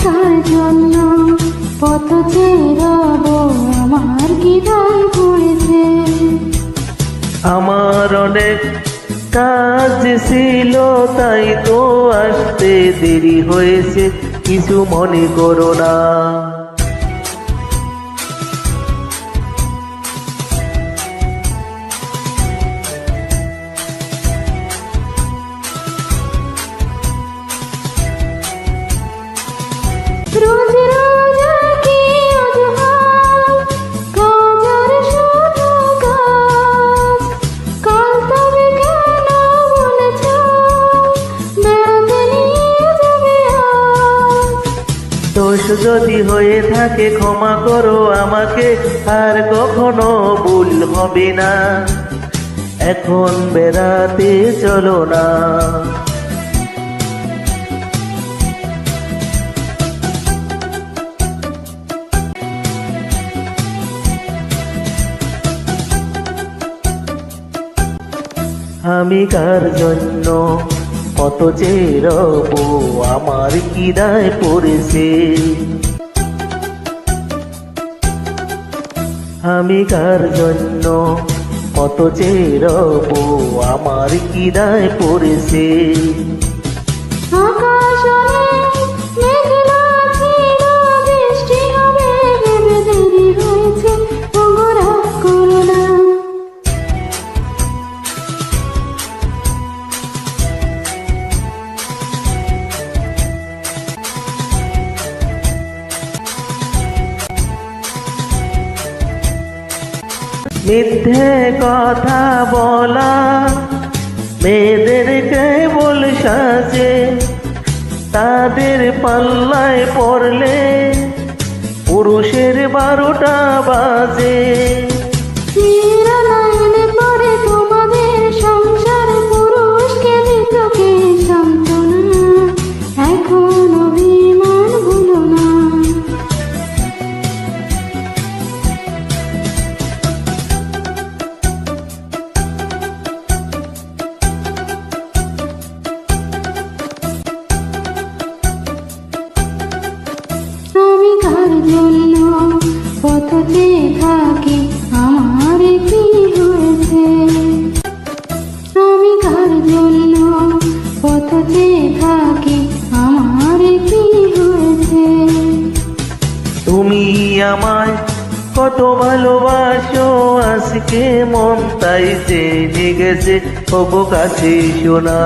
কার জন্য পথ চেয়ে রব, আমার কি দায় পড়েছে। আমার অনেক কাজ ছিল, তাই তো আসতে দেরি হয়েছে, কিছু মনে করো না। রোজ রোজ কি অজুহাত, কাজ আর শুধু কাজ। কাল তবে কেন বলেছ বেড়াতে নিয়ে যাবে আজ। দোষ যদি হয়ে থাকে ক্ষমা করো আমাকে, আর কখনো ভুল হবে না। এখন বেড়াতে চলো না। আমি কার জন্য কত চেয়ে রব, আমার কি দায় পড়েছে। আমি কার জন্য কত চেয়ে রব, আমার কি দায় পড়েছে। আকাশ অনেক মেঘলা ছিল, বৃষ্টি হবে ভেবে দেরি হয়েছে, ওগো রাগ করো না। মিথ্যে কথা বলা মেয়েদের কেবল সাজে, তাদের পাল্লায় পড়লে পুরুষের 12টা বাজে। মেয়েরা লাইনে পড়ে তোমাদের সংসার, পুরুষকে দিত কে সান্ত্বনা, এখন অভিমান ভুলো না। আমি কার জন্য পথ চেয়ে থাকি, আমার কি হয়েছে। আমি কার জন্য পথ চেয়ে থাকি, আমার কি হয়েছে। তুমি আমায় কত ভালোবাসো, আজকে মন তাই জেনে গেছে, ওগো কাছে শোনা।